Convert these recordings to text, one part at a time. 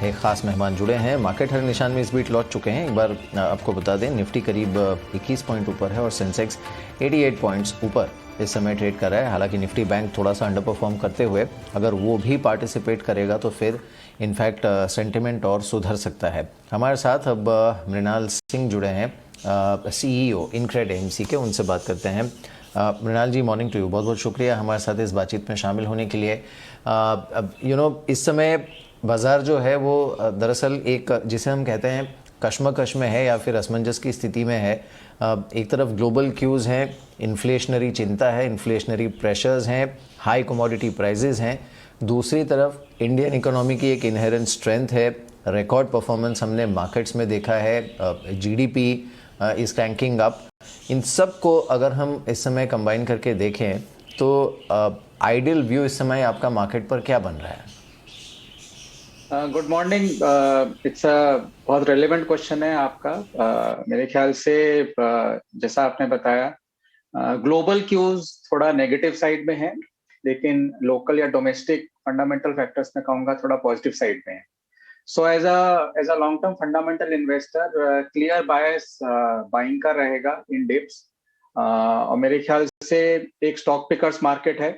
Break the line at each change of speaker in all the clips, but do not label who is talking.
एक ख़ास मेहमान जुड़े हैं। मार्केट हर निशान में इस बीट लौट चुके हैं। एक बार आपको बता दें, निफ्टी करीब 21 पॉइंट ऊपर है और सेंसेक्स 88 पॉइंट्स ऊपर इस समय ट्रेड कर रहा है। हालांकि निफ्टी बैंक थोड़ा सा अंडर परफॉर्म करते हुए अगर वो भी पार्टिसिपेट करेगा तो फिर इनफैक्ट सेंटिमेंट और सुधर सकता है। हमारे साथ अब मृणाल सिंह जुड़े हैं, CEO इनक्रेड AMC के। उनसे बात करते हैं। मृणाल जी, मॉर्निंग टू यू। बहुत बहुत शुक्रिया हमारे साथ इस बातचीत में शामिल होने के लिए। इस समय बाज़ार जो है वो दरअसल एक जिसे हम कहते हैं कश्मकश में है या फिर असमंजस की स्थिति में है। एक तरफ ग्लोबल क्यूज़ हैं, इन्फ्लेशनरी चिंता है, इन्फ्लेशनरी प्रेशर्स हैं, हाई कमोडिटी प्राइजेज़ हैं। दूसरी तरफ इंडियन इकोनॉमी की एक इनहेरेंट स्ट्रेंथ है, रिकॉर्ड परफॉर्मेंस हमने मार्केट्स में देखा है, GDP इज़ क्रैंकिंग अप। इन सब को अगर हम इस समय कंबाइन करके देखें तो आइडियल व्यू इस समय आपका मार्केट पर क्या बन रहा है?
Good morning. इट्स अ बहुत रेलेवेंट क्वेश्चन है आपका। मेरे ख्याल से जैसा आपने बताया, ग्लोबल क्यूज थोड़ा नेगेटिव साइड में है, लेकिन लोकल या डोमेस्टिक फंडामेंटल फैक्टर्स में कहूँगा थोड़ा पॉजिटिव साइड में है। So as a long term fundamental investor, clear bias buying का रहेगा इन डिप्स। और मेरे ख्याल से एक स्टॉक पिकर्स मार्केट है।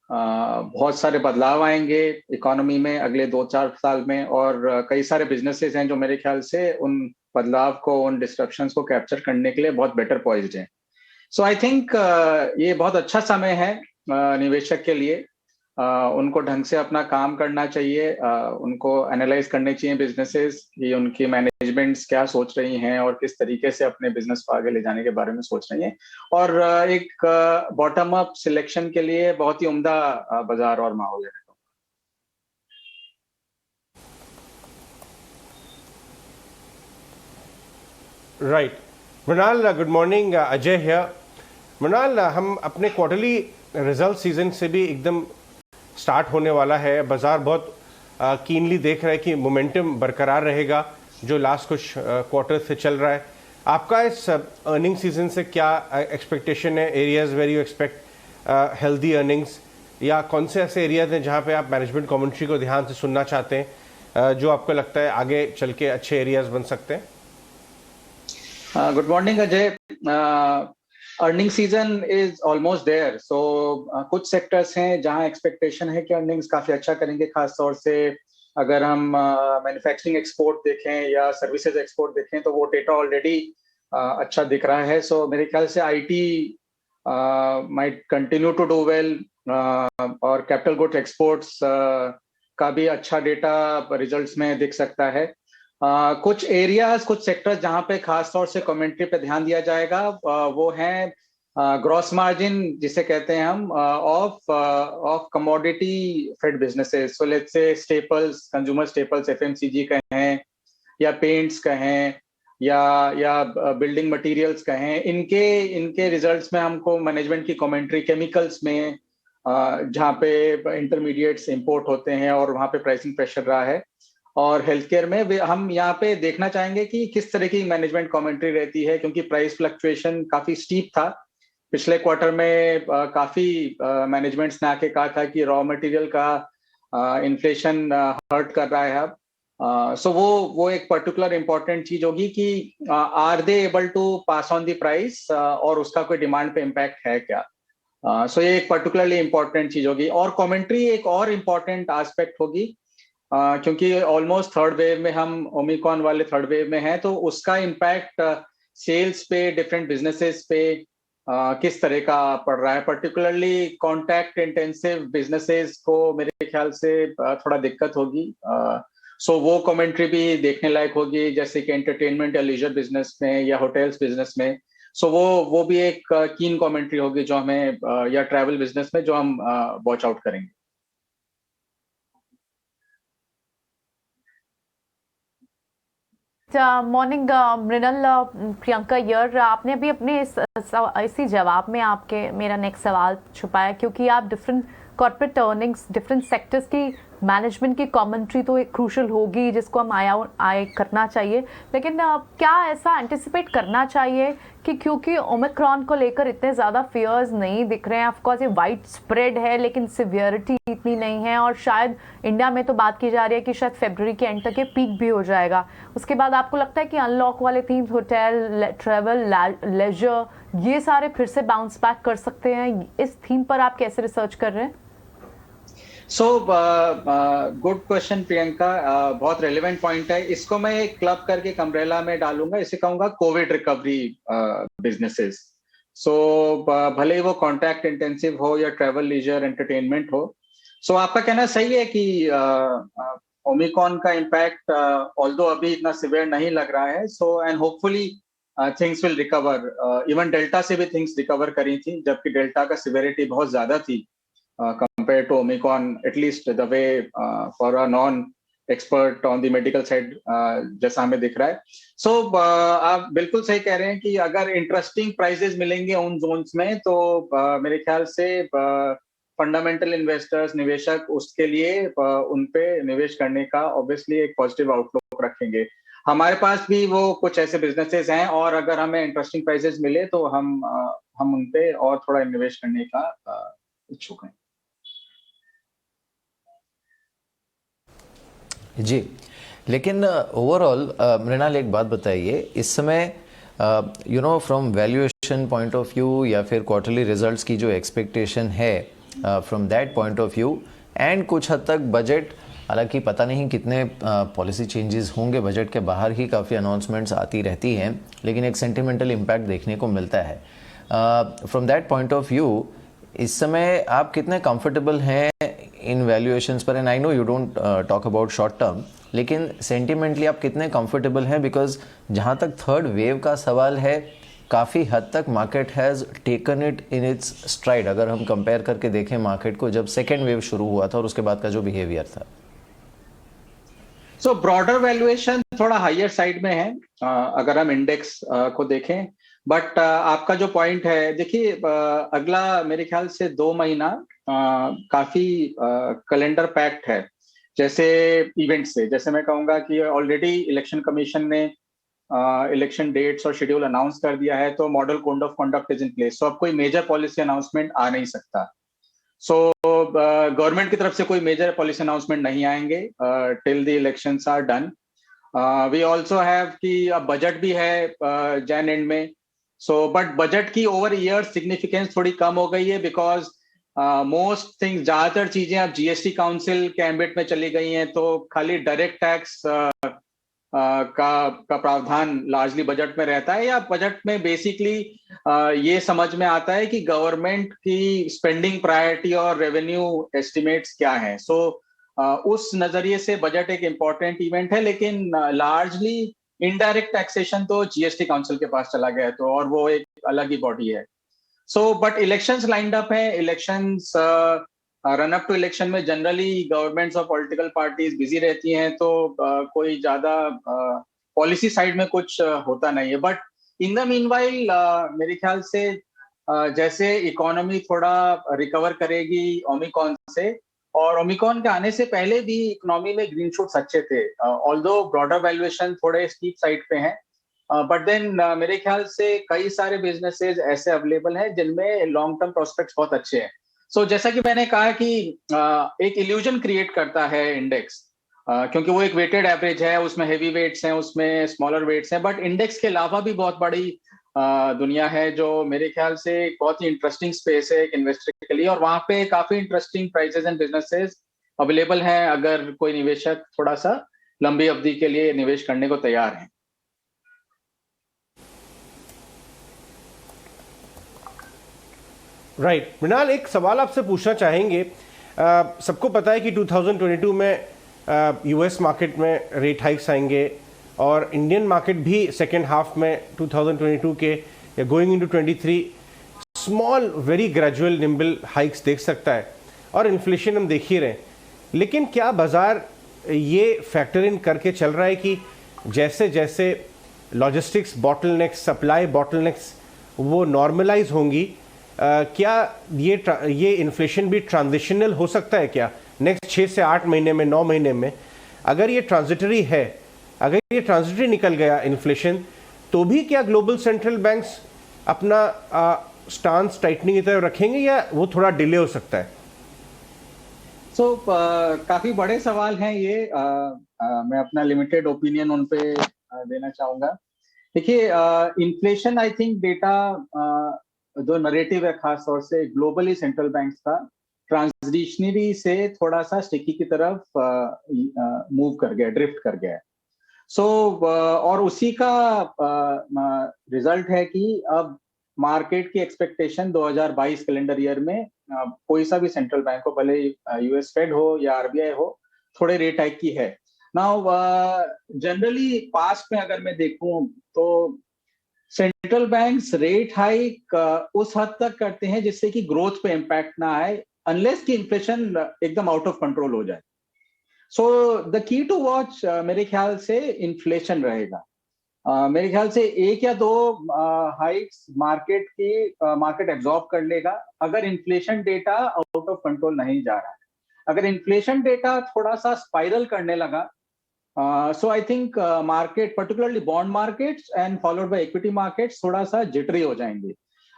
बहुत सारे बदलाव आएंगे इकोनॉमी में अगले 2-4 साल में, और कई सारे बिजनेसेस हैं जो मेरे ख्याल से उन बदलाव को, उन डिस्ट्रप्शंस को कैप्चर करने के लिए बहुत बेटर पॉइज्ड हैं। सो आई थिंक ये बहुत अच्छा समय है निवेशक के लिए। उनको ढंग से अपना काम करना चाहिए, उनको एनालाइज करने चाहिए बिजनेसेस कि उनकी मैनेजमेंट्स क्या सोच रही हैं और किस तरीके से अपने बिजनेस को आगे ले जाने के बारे में सोच रही हैं। और एक बॉटम अप सिलेक्शन के लिए बहुत ही उम्दा बाजार और माहौल है।
Right. Mrinal, good morning. Ajay है। मृणाल, हम अपने क्वार्टरली रिजल्ट सीजन से भी एकदम स्टार्ट होने वाला है। बाजार बहुत कीनली देख रहा है कि मोमेंटम बरकरार रहेगा जो लास्ट कुछ क्वार्टर से चल रहा है। आपका इस अर्निंग सीजन से क्या एक्सपेक्टेशन है? Areas where you expect healthy earnings, या कौन से ऐसे एरियाज हैं जहां पे आप मैनेजमेंट कमेंट्री को ध्यान से सुनना चाहते हैं, जो आपको लगता है आगे चल के अच्छे एरियाज बन सकते हैं?
Good morning Ajay. Earning season is almost there. So कुछ सेक्टर्स हैं जहां एक्सपेक्टेशन है कि अर्निंग्स काफी अच्छा करेंगे। खास तौर से अगर हम मैन्युफैक्चरिंग एक्सपोर्ट देखें या सर्विसेज एक्सपोर्ट देखें तो वो डेटा ऑलरेडी अच्छा दिख रहा है। सो मेरे ख्याल से IT might continue to do well, और कैपिटल गुड्स एक्सपोर्ट्स का भी अच्छा डेटा रिजल्ट्स में दिख सकता है। कुछ एरियाज, कुछ सेक्टर्स जहां पे खास तौर से कमेंट्री पे ध्यान दिया जाएगा, वो हैं ग्रॉस मार्जिन जिसे कहते हैं हम, of commodity fed businesses. So let's say staples, consumer staples, FMCG कहें या पेंट्स कहें या बिल्डिंग मटेरियल्स कहें, इनके रिजल्ट्स में हमको मैनेजमेंट की कमेंट्री, केमिकल्स में जहाँ पे इंटरमीडिएट्स इंपोर्ट होते हैं और वहाँ पे प्राइसिंग प्रेशर रहा है, और हेल्थ केयर में हम यहाँ पे देखना चाहेंगे कि किस तरह की मैनेजमेंट कमेंट्री रहती है, क्योंकि प्राइस फ्लक्चुएशन काफी स्टीप था पिछले क्वार्टर में। काफी मैनेजमेंट्स ने आके कहा था कि रॉ मटेरियल का इन्फ्लेशन हर्ट कर रहा है अब। सो वो एक पर्टिकुलर इंपॉर्टेंट चीज होगी कि are they able to pass on the price, और उसका कोई डिमांड पे इम्पैक्ट है क्या। सो ये एक पर्टिकुलरली इंपॉर्टेंट चीज होगी। और कमेंट्री एक और इम्पॉर्टेंट एस्पेक्ट होगी, क्योंकि ऑलमोस्ट थर्ड वेव में, हम ओमिक्रॉन वाले थर्ड वेव में हैं, तो उसका इम्पैक्ट सेल्स पे, डिफरेंट बिजनेसेस पे किस तरह का पड़ रहा है। पर्टिकुलरली कॉन्टैक्ट इंटेंसिव बिजनेसेस को मेरे ख्याल से थोड़ा दिक्कत होगी। सो वो कमेंट्री भी देखने लायक होगी, जैसे कि एंटरटेनमेंट या लीजर बिजनेस में या होटल्स बिजनेस में। सो वो भी एक कीन कमेंट्री होगी जो हमें, या ट्रैवल बिजनेस में जो हम वॉच आउट करेंगे।
मॉर्निंग मृणाल, प्रियंका यर। आपने अभी अपने इसी जवाब में आपके मेरा नेक्स्ट सवाल छुपाया, क्योंकि आप different corporate earnings, different sectors की मैनेजमेंट की कमेंट्री तो एक क्रूशल होगी जिसको हम आय करना चाहिए, लेकिन क्या ऐसा एंटिसिपेट करना चाहिए कि क्योंकि ओमिक्रॉन को लेकर इतने ज़्यादा फियर्स नहीं दिख रहे हैं, ऑफकोर्स ये वाइड स्प्रेड है लेकिन सिवियरिटी इतनी नहीं है, और शायद इंडिया में तो बात की जा रही है कि शायद फरवरी के एंड तक ये पीक भी हो जाएगा। उसके बाद आपको लगता है कि अनलॉक वाले थीम, होटल, ट्रैवल, लेजर, ये सारे फिर से बाउंस बैक कर सकते हैं? इस थीम पर आप कैसे रिसर्च कर रहे हैं?
सो गुड क्वेश्चन प्रियंका, बहुत रेलिवेंट पॉइंट है। इसको मैं एक क्लब करके एक अम्ब्रेला में डालूंगा, इसे कहूंगा कोविड रिकवरी बिजनेसेस। सो भले ही वो कॉन्टैक्ट इंटेंसिव हो या ट्रैवल, लीजर, एंटरटेनमेंट हो। सो आपका कहना सही है कि ओमिक्रॉन का इम्पैक्ट ऑल्दो अभी इतना सिवियर नहीं लग रहा है, so and hopefully things will recover. Even delta से भी थिंग्स रिकवर करी थी, जबकि डेल्टा का सिवियरिटी बहुत ज्यादा थी compared to Omicron, at least the way for a non-expert on the medical side जैसा हमें दिख रहा है। So आप बिल्कुल सही कह रहे हैं कि अगर इंटरेस्टिंग प्राइजेस मिलेंगे उन जोन्स में तो मेरे ख्याल से फंडामेंटल इन्वेस्टर्स, निवेशक उसके लिए उन पे निवेश करने का ऑब्वियसली एक पॉजिटिव आउटलुक रखेंगे। हमारे पास भी वो कुछ ऐसे बिजनेसेस हैं, और अगर हमें इंटरेस्टिंग प्राइजेस मिले तो हम उन पे और थोड़ा निवेश करने का इच्छुक हैं।
जी, लेकिन ओवरऑल मृणाल एक बात बताइए, इस समय from valuation point of view या फिर क्वार्टरली रिजल्ट्स की जो एक्सपेक्टेशन है from that point of view, and कुछ हद तक बजट, हालांकि पता नहीं कितने पॉलिसी चेंजेस होंगे, बजट के बाहर ही काफ़ी अनाउंसमेंट्स आती रहती हैं, लेकिन एक सेंटिमेंटल इम्पैक्ट देखने को मिलता है। From that point of view इस समय आप कितने कंफर्टेबल हैं इन वैल्यूएशंस पर? And I know you don't talk about short term, लेकिन सेंटिमेंटली आप कितने कंफर्टेबल हैं? बिकॉज जहाँ तक थर्ड वेव का सवाल है, काफ़ी हद तक market has taken it in its STRIDE, अगर हम कंपेयर करके देखें मार्केट को जब सेकेंड वेव शुरू हुआ था और उसके बाद का जो बिहेवियर था।
सो ब्रॉडर वैल्यूएशन थोड़ा हायर साइड में है अगर हम इंडेक्स को देखें, बट आपका जो पॉइंट है, देखिए अगला मेरे ख्याल से 2 महीना काफी कैलेंडर पैक्ड है, जैसे इवेंट से। जैसे मैं कहूंगा कि ऑलरेडी इलेक्शन कमीशन ने इलेक्शन डेट्स और शेड्यूल अनाउंस कर दिया है, तो model code of conduct is in place, so अब कोई मेजर पॉलिसी अनाउंसमेंट आ नहीं सकता। सो गवर्नमेंट की तरफ से कोई मेजर पॉलिसी अनाउंसमेंट नहीं आएंगे till the elections are done. We also have कि अब बजट भी है जैन एंड में, सो बट बजट की ओवर ईयर सिग्निफिकेंस थोड़ी कम हो गई है, बिकॉज मोस्ट थिंग्स, ज्यादातर चीजें अब जीएसटी काउंसिल के एम्बिट में चली गई हैं, तो खाली डायरेक्ट टैक्स का प्रावधान लार्जली बजट में रहता है, या बजट में बेसिकली ये समझ में आता है कि गवर्नमेंट की स्पेंडिंग प्रायोरिटी और रेवेन्यू एस्टिमेट्स क्या हैं। सो उस नजरिए से बजट एक इम्पॉर्टेंट इवेंट है, लेकिन लार्जली इनडायरेक्ट टैक्सेशन तो जीएसटी काउंसिल के पास चला गया है, तो और वो एक अलग ही बॉडी है। So but elections lined up है, elections run up to election में जनरली गवर्नमेंट्स और पॉलिटिकल पार्टीज बिजी रहती हैं, तो कोई ज्यादा पॉलिसी साइड में कुछ होता नहीं है। बट इन द मीनवाइल मेरे ख्याल से जैसे इकोनॉमी थोड़ा रिकवर करेगी ओमिक्रॉन से, और ओमिक्रॉन के आने से पहले भी इकोनॉमी में ग्रीन शूट्स अच्छे थे, ऑल्दो ब्रॉडर वैल्यूएशन थोड़े स्टीप साइड पे हैं, बट देन मेरे ख्याल से कई सारे बिजनेसेस ऐसे अवेलेबल हैं जिनमें लॉन्ग टर्म प्रोस्पेक्ट्स बहुत अच्छे हैं। सो जैसा कि मैंने कहा कि एक इल्यूजन क्रिएट करता है इंडेक्स, क्योंकि वो एक वेटेड एवरेज है, उसमें हेवी वेट्स हैं, उसमें स्मॉलर वेट्स हैं, बट इंडेक्स के अलावा भी बहुत बड़ी दुनिया है जो मेरे ख्याल से बहुत ही इंटरेस्टिंग स्पेस है एक इन्वेस्टर के लिए, और वहां पे काफी interesting prices and businesses available हैं अगर कोई निवेशक थोड़ा सा लंबी अवधि के लिए निवेश करने को तैयार है।
राइट मृणाल, एक सवाल आपसे पूछना चाहेंगे। सबको पता है कि 2022 में यूएस मार्केट में रेट हाइक्स आएंगे, और इंडियन मार्केट भी सेकेंड हाफ में 2022 के या going into 23 small very gradual nimble hikes देख सकता है, और इन्फ्लेशन हम देख ही रहे हैं। लेकिन क्या बाजार ये फैक्टर इन करके चल रहा है कि जैसे जैसे लॉजिस्टिक्स बॉटलनेक्स, सप्लाई बॉटलनेक्स वो नॉर्मलाइज होंगी, क्या ये इन्फ्लेशन भी ट्रांजिशनल हो सकता है क्या? नेक्स्ट 6 से 8 महीने में, 9 महीने में, अगर ये ट्रांजिटरी है, अगर ये ट्रांजिटरी निकल गया इन्फ्लेशन, तो भी क्या ग्लोबल सेंट्रल बैंक्स अपना स्टांस टाइटनिंग की तरफ रखेंगे या वो थोड़ा डिले हो सकता है?
काफी बड़े सवाल हैं ये। मैं अपना लिमिटेड ओपिनियन उन पे देना चाहूंगा। देखिए, इन्फ्लेशन आई थिंक डेटा जो नरेटिव है खास तौर से ग्लोबली सेंट्रल बैंक्स का, ट्रांजिशनरी से थोड़ा सा स्टिकी की तरफ मूव कर गया, ड्रिफ्ट कर गया है। और उसी का रिजल्ट है कि अब मार्केट की एक्सपेक्टेशन 2022 कैलेंडर ईयर में कोई सा भी सेंट्रल बैंक हो, भले यूएस फेड हो या आरबीआई हो, थोड़े रेट हाइक की है। नाउ जनरली पास्ट में अगर मैं देखूं तो सेंट्रल बैंक्स रेट हाइक उस हद तक करते हैं जिससे कि ग्रोथ पे इम्पैक्ट ना आए, अनलेस कि इन्फ्लेशन एकदम आउट ऑफ कंट्रोल हो जाए। So the key to watch मेरे ख्याल से इन्फ्लेशन रहेगा। मेरे ख्याल से 1 या 2 हाइक्स मार्केट एब्जॉर्ब कर लेगा अगर inflation data out of control नहीं जा रहा है। अगर इन्फ्लेशन डेटा थोड़ा सा स्पाइरल करने लगा, so I think market, particularly bond markets and followed by equity markets, थोड़ा सा जिटरी हो जाएंगे।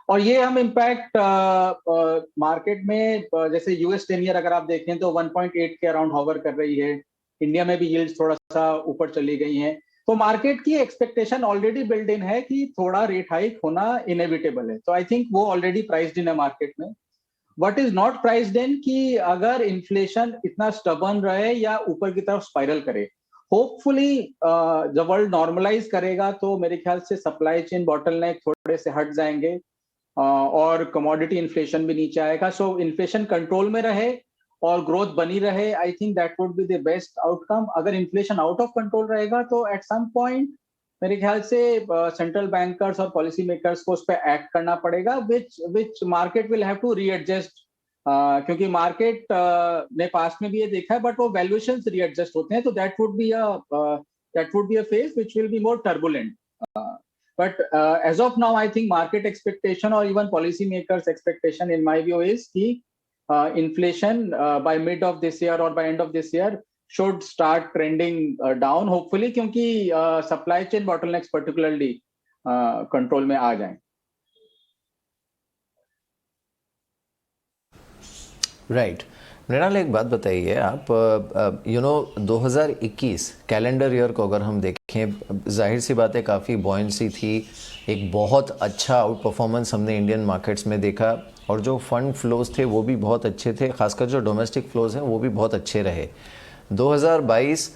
और ये हम इम्पैक्ट मार्केट में जैसे यूएस 10 ईयर अगर आप देखें तो 1.8 के अराउंड हॉवर कर रही है, इंडिया में भी यील्ड्स थोड़ा सा ऊपर चली गई हैं। तो मार्केट की एक्सपेक्टेशन ऑलरेडी बिल्ड इन है कि थोड़ा रेट हाइक होना इनएविटेबल है। तो आई थिंक वो ऑलरेडी प्राइस्ड इन है मार्केट में। व्हाट इज नॉट प्राइस्ड इन कि अगर इन्फ्लेशन इतना स्टबर्न रहे या ऊपर की तरफ स्पाइरल करे, होपफुली जब वर्ल्ड नॉर्मलाइज करेगा तो मेरे ख्याल से सप्लाई चेन बॉटलनेक थोड़े से हट जाएंगे और कमोडिटी इन्फ्लेशन भी नीचे आएगा। सो इन्फ्लेशन कंट्रोल में रहे और ग्रोथ बनी रहे, I think that would be the best outcome. अगर इन्फ्लेशन आउट ऑफ कंट्रोल रहेगा तो एट सम पॉइंट मेरे ख्याल से सेंट्रल बैंकर्स और पॉलिसी मेकर्स को उस पर एक्ट करना पड़ेगा, which market will have to readjust. क्योंकि मार्केट ने पास्ट में भी ये देखा है, बट वो वैल्यूएशंस रीएडजस्ट होते हैं, तो that would be a phase which will be more turbulent. But as of now, I think market expectation or even policy makers' expectation, in my view, is that inflation by mid of this year or by end of this year should start trending down, hopefully, क्योंकि supply chain bottlenecks particularly control में आ जाएं।
Right. Mrinal, एक बात बताइए आप, 2021 calendar year को अगर हम देखें, जाहिर सी बात है काफ़ी बॉयंसी थी, एक बहुत अच्छा आउट परफॉर्मेंस हमने इंडियन मार्केट्स में देखा और जो फंड फ्लोज थे वो भी बहुत अच्छे थे, खासकर जो डोमेस्टिक फ्लोज हैं वो भी बहुत अच्छे रहे। 2022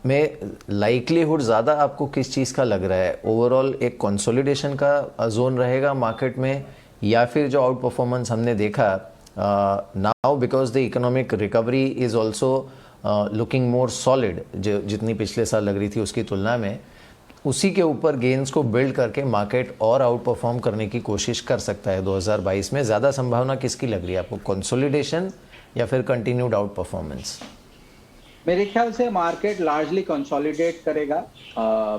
में लाइकलीहुड ज़्यादा आपको किस चीज़ का लग रहा है? ओवरऑल एक कंसोलिडेशन का जोन रहेगा मार्केट में, या फिर जो आउट परफॉर्मेंस हमने देखा now because the economic recovery is also looking more solid, जो जितनी पिछले साल लग रही थी उसकी तुलना में, उसी के ऊपर गेन्स को बिल्ड करके मार्केट और आउट परफॉर्म करने की कोशिश कर सकता है 2022 में? ज़्यादा संभावना किसकी लग रही है आपको, कंसोलिडेशन या फिर कंटिन्यूड आउट परफॉर्मेंस?
मेरे ख्याल से मार्केट लार्जली कंसोलिडेट करेगा,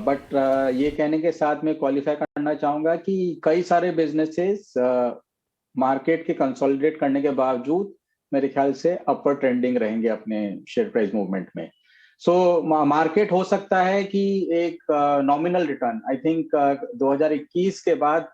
बट ये कहने के साथ मैं क्वालिफाई करना चाहूँगा कि कई सारे बिजनेसेस मार्केट के कंसोलिडेट करने के बावजूद मेरे ख्याल से अपर ट्रेंडिंग रहेंगे अपने शेयर प्राइस मूवमेंट में। सो मार्केट हो सकता है कि एक नॉमिनल रिटर्न, आई थिंक 2021 के बाद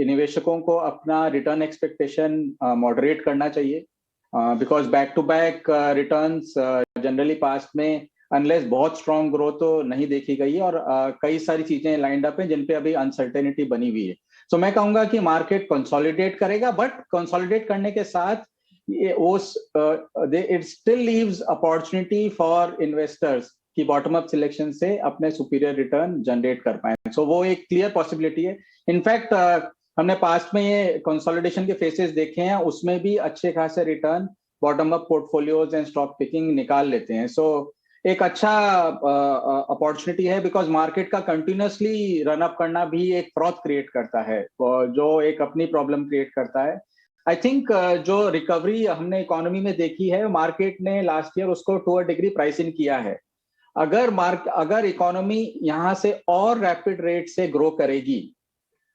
निवेशकों को अपना रिटर्न एक्सपेक्टेशन मॉडरेट करना चाहिए, because back to back returns generally past में अनलेस बहुत स्ट्रॉन्ग ग्रोथ तो नहीं देखी गई है, और कई सारी चीजें लाइंड अप हैं जिन पे अभी अनसर्टेनिटी बनी हुई है। सो मैं कहूंगा कि मार्केट कंसोलिडेट करेगा, बट कंसोलिडेट करने के साथ it still leaves opportunity for investors कि बॉटम अप सिलेक्शन से अपने सुपीरियर रिटर्न जनरेट कर पाए। सो वो एक क्लियर पॉसिबिलिटी है। इनफैक्ट हमने पास्ट में ये कंसोलिडेशन के फेसेस देखे हैं, उसमें भी अच्छे खासे return bottom up portfolios and stock picking निकाल लेते हैं। सो एक अच्छा अपॉर्चुनिटी है, बिकॉज मार्केट का कंटिन्यूसली रन अप करना भी एक फ्रॉथ क्रिएट करता है, जो एक अपनी प्रॉब्लम क्रिएट करता है। आई थिंक जो रिकवरी हमने इकोनॉमी में देखी है, मार्केट ने लास्ट ईयर उसको to a degree price in किया है। अगर इकोनॉमी यहाँ से और रैपिड रेट से ग्रो करेगी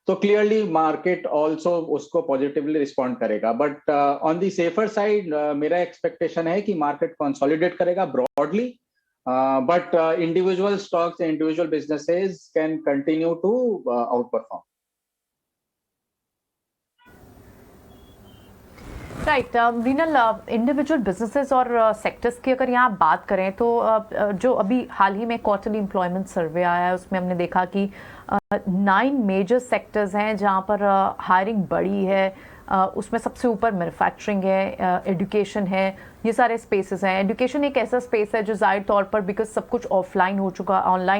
तो क्लियरली मार्केट ऑल्सो उसको पॉजिटिवली रिस्पॉन्ड करेगा। But on the safer side मेरा एक्सपेक्टेशन है कि मार्केट कंसोलिडेट करेगा broadly, but individual stocks, individual businesses can continue to outperform.
Right Mrinal, individual businesses और सेक्टर्स की अगर यहाँ बात करें तो जो अभी हाल ही में क्वार्टरली एम्प्लॉयमेंट सर्वे आया है उसमें हमने देखा कि 9 मेजर सेक्टर्स हैं जहाँ पर हायरिंग बढ़ी है। उसमें सबसे ऊपर मैन्युफैक्चरिंग है, एजुकेशन है, ये सारे स्पेसेस हैं। एजुकेशन एक ऐसा स्पेस है जो ज़ाहिर तौर पर बिकॉज सब कुछ ऑनलाइन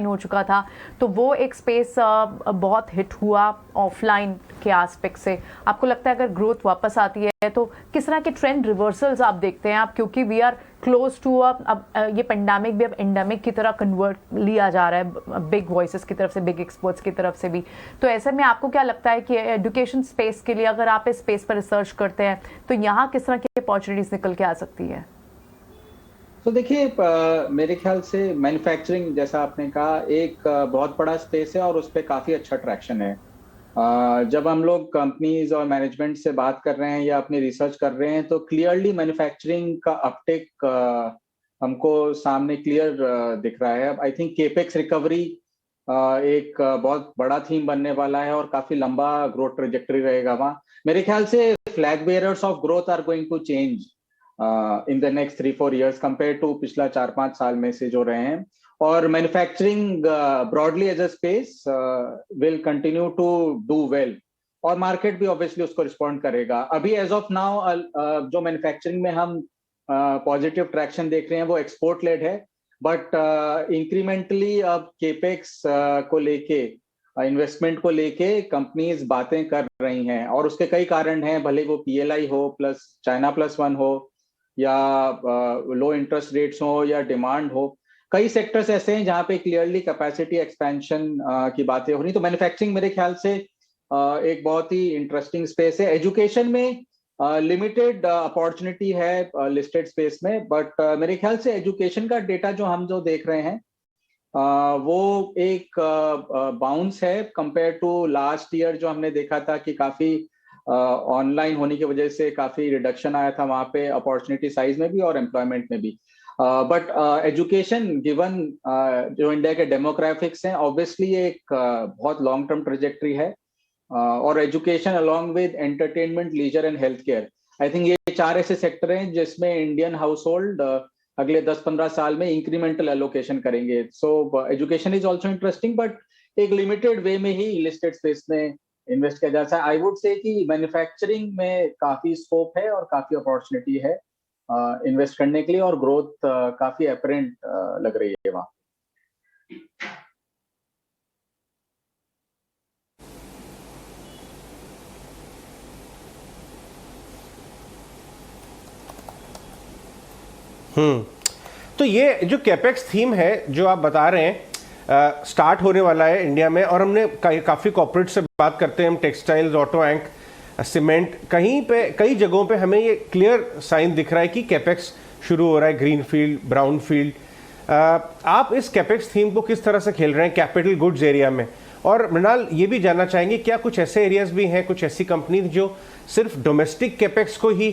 हो चुका था, तो वो एक स्पेस बहुत हिट हुआ ऑफलाइन के एस्पेक्ट से। आपको लगता है अगर ग्रोथ वापस आती है तो किस तरह के ट्रेंड रिवर्सल्स आप देखते हैं आप, क्योंकि वी आर क्लोज टू अब ये पेंडेमिक भी अब एंडेमिक की तरह कन्वर्ट लिया जा रहा है बिग वॉइसेस की तरफ से, बिग एक्सपर्ट्स की तरफ से भी। तो ऐसे में आपको क्या लगता है कि एजुकेशन स्पेस के लिए अगर आप इस स्पेस पर रिसर्च करते हैं तो यहाँ किस तरह की अपॉर्चुनिटीज निकल के आ सकती है?
तो देखिए, मेरे ख्याल से मैन्युफैक्चरिंग जैसा आपने कहा एक बहुत बड़ा स्पेस है और उस पर काफी अच्छा ट्रैक्शन है। जब हम लोग कंपनीज और मैनेजमेंट से बात कर रहे हैं या अपनी रिसर्च कर रहे हैं तो क्लियरली मैन्युफैक्चरिंग का अपटेक हमको सामने क्लियर दिख रहा है। आई थिंक केपेक्स रिकवरी एक बहुत बड़ा थीम बनने वाला है और काफी लंबा ग्रोथ ट्रेजेक्टरी रहेगा वहाँ। मेरे ख्याल से flag bearers of growth are going to change in the next 3-4 years compare to पिछला 4-5 साल में से जो रहे हैं। और manufacturing broadly as a space will continue to do well और मार्केट भी ऑब्वियसली उसको रिस्पॉन्ड करेगा। अभी एज ऑफ नाउ जो मैन्युफैक्चरिंग में हम पॉजिटिव ट्रैक्शन देख रहे हैं वो एक्सपोर्ट लेड है, बट इंक्रीमेंटली अब केपेक्स को लेके, इन्वेस्टमेंट को लेके कंपनीज बातें कर रही हैं और उसके कई कारण हैं, भले वो PLI हो प्लस चाइना +1 हो या लो इंटरेस्ट रेट्स हो या डिमांड हो। कई सेक्टर्स ऐसे हैं जहां पे क्लियरली कैपेसिटी एक्सपेंशन की बातें हो रही। तो मैन्युफैक्चरिंग मेरे ख्याल से एक बहुत ही इंटरेस्टिंग स्पेस है। एजुकेशन में लिमिटेड अपॉर्चुनिटी है लिस्टेड स्पेस में, बट मेरे ख्याल से एजुकेशन का डेटा जो हम देख रहे हैं वो एक बाउंस है कंपेयर टू लास्ट ईयर, जो हमने देखा था कि काफी ऑनलाइन होने की वजह से काफी रिडक्शन आया था वहां पे अपॉर्चुनिटी साइज में भी और एम्प्लॉयमेंट में भी। बट एजुकेशन गिवन जो इंडिया के डेमोग्राफिक्स हैं ऑब्वियसली एक बहुत लॉन्ग टर्म ट्रेजेक्टरी है और education along with entertainment, leisure and health care, I think ये 4 ऐसे सेक्टर हैं जिसमें इंडियन हाउस होल्ड अगले 10-15 साल में इंक्रीमेंटल एलोकेशन करेंगे। So education is also interesting, but एक लिमिटेड वे में ही लिस्टेड स्पेस में इन्वेस्ट किया जा सकता है। आई वुड से कि मैन्युफैक्चरिंग में काफी स्कोप है और काफी अपॉर्चुनिटी है इन्वेस्ट करने के लिए और ग्रोथ काफी अपरेंट लग रही है वहां।
तो ये जो कैपेक्स थीम है जो आप बता रहे हैं स्टार्ट होने वाला है इंडिया में, और हमने काफ़ी कॉर्पोरेट से बात करते हैं हम, टेक्सटाइल्स, ऑटो एंक, सीमेंट, कहीं पे कई जगहों पे हमें ये क्लियर साइन दिख रहा है कि कैपेक्स शुरू हो रहा है, ग्रीन फील्ड, ब्राउन फील्ड। आप इस कैपेक्स थीम को किस तरह से खेल रहे हैं कैपिटल गुड्स एरिया में? और मृणाल ये भी जानना चाहेंगे क्या कुछ ऐसे एरियाज भी हैं, कुछ ऐसी कंपनीज जो सिर्फ डोमेस्टिक कैपेक्स को ही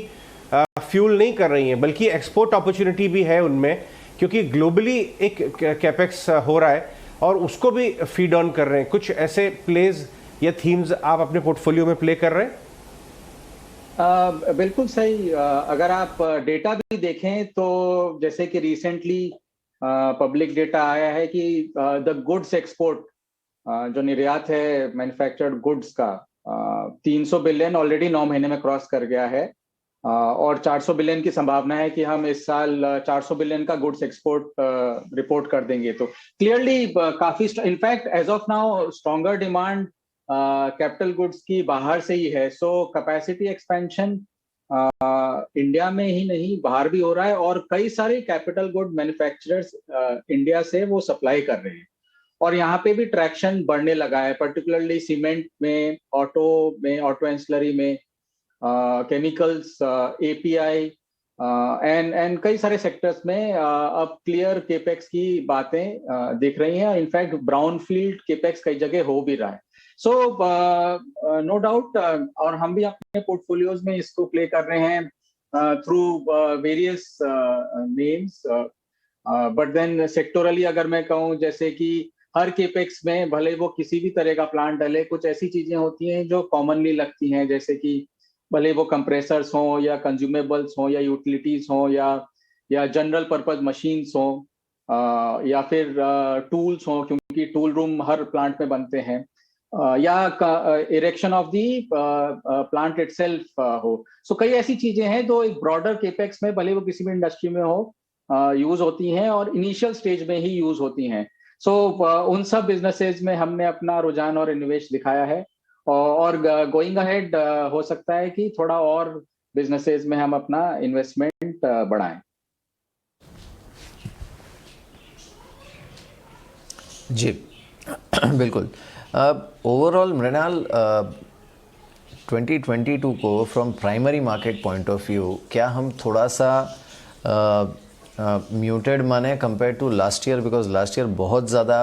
फ्यूल नहीं कर रही हैं बल्कि एक्सपोर्ट अपॉर्चुनिटी भी है उनमें, क्योंकि ग्लोबली एक कैपेक्स हो रहा है और उसको भी फीड ऑन कर रहे हैं? कुछ ऐसे प्लेज या थीम्स आप अपने पोर्टफोलियो में प्ले कर रहे हैं?
बिल्कुल सही। अगर आप डेटा भी देखें तो जैसे कि रिसेंटली पब्लिक डेटा आया है कि द गुड्स एक्सपोर्ट जो निर्यात है मैन्युफैक्चर्ड गुड्स का 300 बिलियन ऑलरेडी 9 महीने में क्रॉस कर गया है और 400 बिलियन की संभावना है कि हम इस साल 400 बिलियन का गुड्स एक्सपोर्ट रिपोर्ट कर देंगे। तो क्लियरली काफी, in fact as of now stronger demand capital goods की बाहर से ही है। सो कैपेसिटी एक्सपेंशन इंडिया में ही नहीं बाहर भी हो रहा है और कई सारे कैपिटल गुड मैन्युफैक्चरर्स इंडिया से वो सप्लाई कर रहे हैं और यहाँ पे भी ट्रैक्शन बढ़ने लगा है, पर्टिकुलरली सीमेंट में, ऑटो एंसिलरी में, केमिकल्स, API एंड कई सारे सेक्टर्स में अब क्लियर केपेक्स की बातें दिख रही हैं। इनफैक्ट ब्राउन फील्ड केपेक्स कई जगह हो भी रहा है। सो नो डाउट, और हम भी अपने पोर्टफोलियोज में इसको प्ले कर रहे हैं through various names, but then sectorally अगर मैं कहूँ, जैसे कि हर केपेक्स में भले वो किसी भी तरह का प्लांट डले, कुछ ऐसी चीजें होती हैं जो कॉमनली लगती हैं, जैसे कि भले वो कंप्रेसर्स हों या कंज्यूमेबल्स हों या यूटिलिटीज हों या जनरल पर्पज मशीन्स हों, या फिर टूल्स हों, क्योंकि टूल रूम हर प्लांट में बनते हैं, या erection of the plant itself हो। सो कई ऐसी चीजें हैं जो एक ब्रॉडर केपेक्स में, भले वो किसी भी इंडस्ट्री में हो, यूज होती हैं और इनिशियल स्टेज में ही यूज होती हैं। सो उन सब बिजनेसेस में हमने अपना रुझान और निवेश दिखाया है, और गोइंग अहेड हो सकता है कि थोड़ा और बिजनेसेस में हम अपना इन्वेस्टमेंट बढ़ाएं।
जी बिल्कुल। ओवरऑल मृणाल, 2022 को from primary market point of view क्या हम थोड़ा सा म्यूटेड माने compare to last year? Because last year बहुत ज़्यादा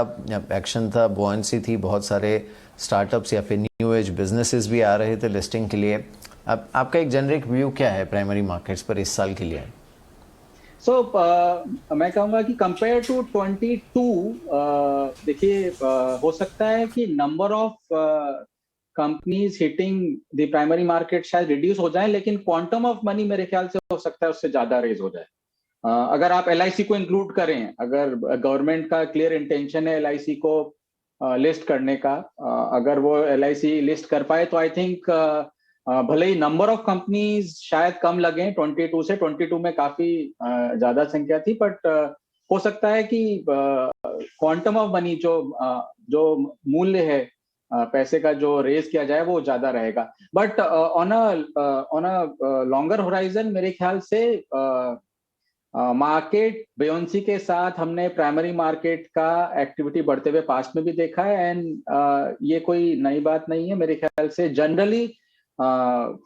एक्शन था, बुआंसी थी, बहुत सारे स्टार्टअप्स या फिर न्यू एज बिजनेसेस भी आ रहे थे लिस्टिंग के लिए। अब आपका एक जेनरिक व्यू क्या है प्राइमरी मार्केट्स पर इस साल के लिए?
सो मैं कहूँगा कि कंपेयर टू 22, देखिए, हो सकता है कि number of companies hitting the primary market शायद रिड्यूस हो जाए, लेकिन क्वांटम ऑफ मनी मेरे ख्याल से हो सकता है उससे ज्यादा रेज हो जाए। अगर आप LIC को इंक्लूड करें, अगर गवर्नमेंट का क्लियर इंटेंशन है LIC को लिस्ट करने का, अगर वो LIC लिस्ट कर पाए तो आई थिंक भले ही नंबर ऑफ कंपनीज शायद कम लगे 22 से, 22 में काफी ज्यादा संख्या थी, बट हो सकता है कि क्वांटम ऑफ मनी जो मूल्य है पैसे का जो रेज किया जाए वो ज्यादा रहेगा। But on a longer horizon मेरे ख्याल से मार्केट बेयोंसी के साथ हमने प्राइमरी मार्केट का एक्टिविटी बढ़ते हुए पास्ट में भी देखा है, एंड ये कोई नई बात नहीं है। मेरे ख्याल से जनरली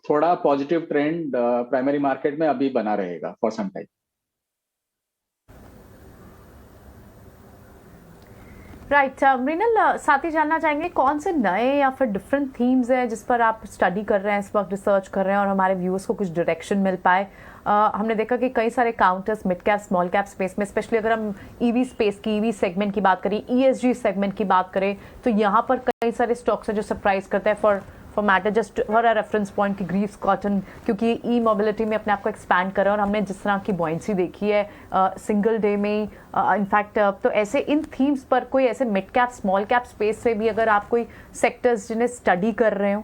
थोड़ा पॉजिटिव ट्रेंड प्राइमरी मार्केट में अभी बना रहेगा for some time.
Right Mrinal, साथ ही जानना चाहेंगे कौन से नए या फिर डिफरेंट थीम्स हैं जिस पर आप स्टडी कर रहे हैं इस वक्त, रिसर्च कर रहे हैं, और हमारे व्यूअर्स को कुछ डायरेक्शन मिल पाए। हमने देखा कि कई सारे counters mid cap small cap space में, स्पेशली अगर हम ईवी स्पेस की, ईवी सेगमेंट की बात करें, ESG सेगमेंट की बात करें, तो यहाँ पर कई सारे स्टॉक्स हैं जो सरप्राइज करते हैं। For matter just for a reference point की ग्रीव्स कॉटन, क्योंकि ई मोबिलिटी में अपने आप को एक्सपैंड कर रहा है, और हमने जिस तरह की बॉयंसी देखी है सिंगल डे में, इनफैक्ट तो ऐसे इन थीम्स पर कोई ऐसे mid cap small cap space से भी अगर आप कोई सेक्टर्स जिन्हें स्टडी कर रहे हो?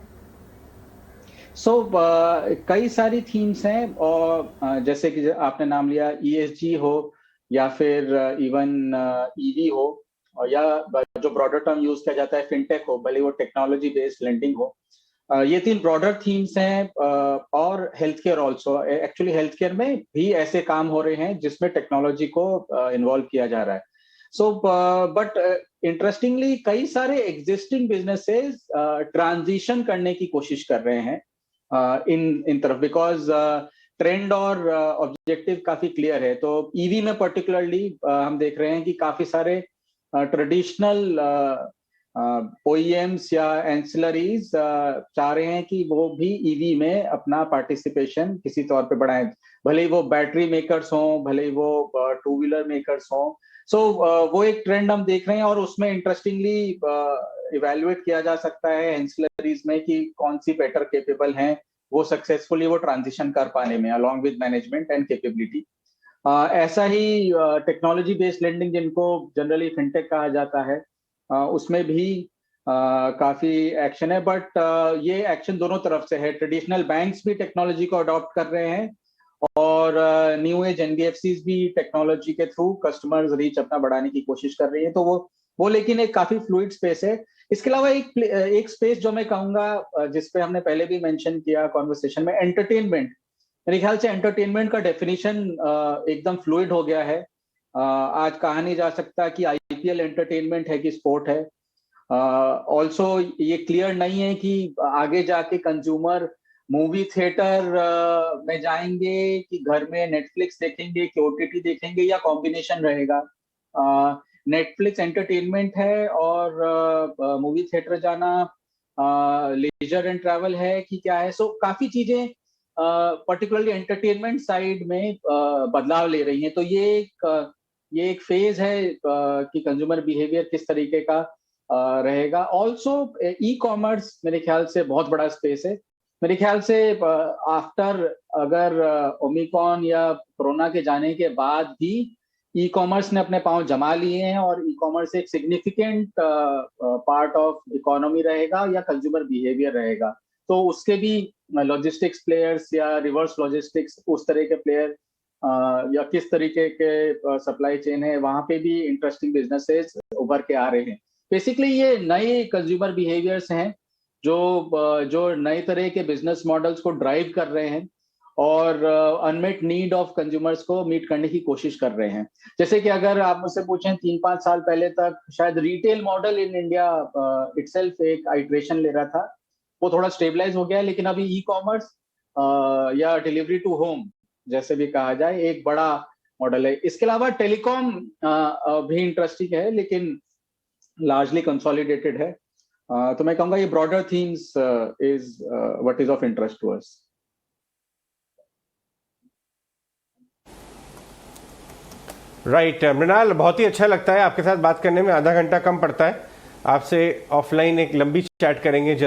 कई सारी थीम्स हैं, और जैसे कि आपने नाम लिया ESG हो, या फिर इवन EV हो, और या जो ब्रॉडर टर्म यूज किया जाता है फिनटेक हो, भले वो टेक्नोलॉजी बेस्ड लेंडिंग हो। ये 3 ब्रॉडर थीम्स हैं, और health care also. Actually health care में भी ऐसे काम हो रहे हैं जिसमें टेक्नोलॉजी को इन्वॉल्व किया जा रहा है। बट इंटरेस्टिंगली कई सारे एग्जिस्टिंग बिजनेसेस ट्रांजिशन करने की कोशिश कर रहे हैं इन तरफ, बिकॉज ट्रेंड और ऑब्जेक्टिव काफी क्लियर है। तो EV में पर्टिकुलरली हम देख रहे हैं कि काफी सारे ट्रेडिशनल OEMs या एंसिलरीज चाह रहे हैं कि वो भी EV में अपना पार्टिसिपेशन किसी तौर पे बढ़ाएं, भले ही वो बैटरी मेकर्स हों, भले ही वो 2 व्हीलर मेकर्स हों। वो एक ट्रेंड हम देख रहे हैं, और उसमें इंटरेस्टिंगली इवेल्युएट किया जा सकता है एंसिलरीज में कि कौन सी बेटर केपेबल हैं वो सक्सेसफुली वो ट्रांजिशन कर पाने में, along with management and capability. ऐसा ही टेक्नोलॉजी बेस्ड लेंडिंग, जिनको जनरली फिनटेक कहा जाता है, उसमें भी काफी एक्शन है, बट ये एक्शन दोनों तरफ से है। ट्रेडिशनल बैंक्स भी टेक्नोलॉजी को अडॉप्ट कर रहे हैं, और न्यू एज NBFCs भी टेक्नोलॉजी के थ्रू कस्टमर्स रीच अपना बढ़ाने की कोशिश कर रही है। तो वो लेकिन एक काफी फ्लूइड स्पेस है। इसके अलावा एक स्पेस जो मैं कहूंगा, जिसपे हमने पहले भी मेंशन किया कॉन्वर्सेशन में, एंटरटेनमेंट। मेरे ख्याल से एंटरटेनमेंट का डेफिनेशन एकदम फ्लूइड हो गया है। आज कहा नहीं जा सकता कि IPL एंटरटेनमेंट है कि स्पोर्ट है। ऑल्सो ये क्लियर नहीं है कि आगे जाके कंज्यूमर मूवी थिएटर में जाएंगे कि घर में नेटफ्लिक्स देखेंगे कि OTT देखेंगे, या कॉम्बिनेशन रहेगा। नेटफ्लिक्स एंटरटेनमेंट है, और मूवी थिएटर जाना लीजर एंड ट्रैवल है कि क्या है। सो काफी चीजें पर्टिकुलरली एंटरटेनमेंट साइड में बदलाव ले रही हैं। तो ये एक फेज है कि कंज्यूमर बिहेवियर किस तरीके का रहेगा। ऑल्सो ई कॉमर्स मेरे ख्याल से बहुत बड़ा स्पेस है। मेरे ख्याल से आफ्टर अगर ओमिक्रॉन या कोरोना के जाने के बाद भी ई कॉमर्स ने अपने पांव जमा लिए हैं और ई कॉमर्स एक सिग्निफिकेंट पार्ट ऑफ इकोनॉमी रहेगा या कंज्यूमर बिहेवियर रहेगा। तो उसके भी लॉजिस्टिक्स प्लेयर्स या रिवर्स लॉजिस्टिक्स उस तरह के प्लेयर या किस तरीके के सप्लाई चेन है, वहां पे भी इंटरेस्टिंग बिजनेसेस उभर के आ रहे हैं। बेसिकली ये नए कंज्यूमर बिहेवियर्स हैं जो नए तरह के बिजनेस मॉडल्स को ड्राइव कर रहे हैं और अनमेट नीड ऑफ कंज्यूमर्स को मीट करने की कोशिश कर रहे हैं। जैसे कि अगर आप मुझसे पूछें 3-5 साल पहले तक शायद retail model in India itself एक आइट्रेशन ले रहा था, वो थोड़ा स्टेबलाइज हो गया है। लेकिन अभी ई कॉमर्स या डिलीवरी टू होम जैसे भी कहा जाए एक बड़ा मॉडल है। इसके अलावा टेलीकॉम भी इंटरेस्टिंग है लेकिन लार्जली कंसोलिडेटेड है। तो मैं कहूंगा ये broader themes is what is of interest to us.
Right Mrinal, बहुत ही अच्छा लगता है आपके साथ बात करने में, आधा घंटा कम पड़ता है। आपसे ऑफलाइन एक लंबी चैट करेंगे।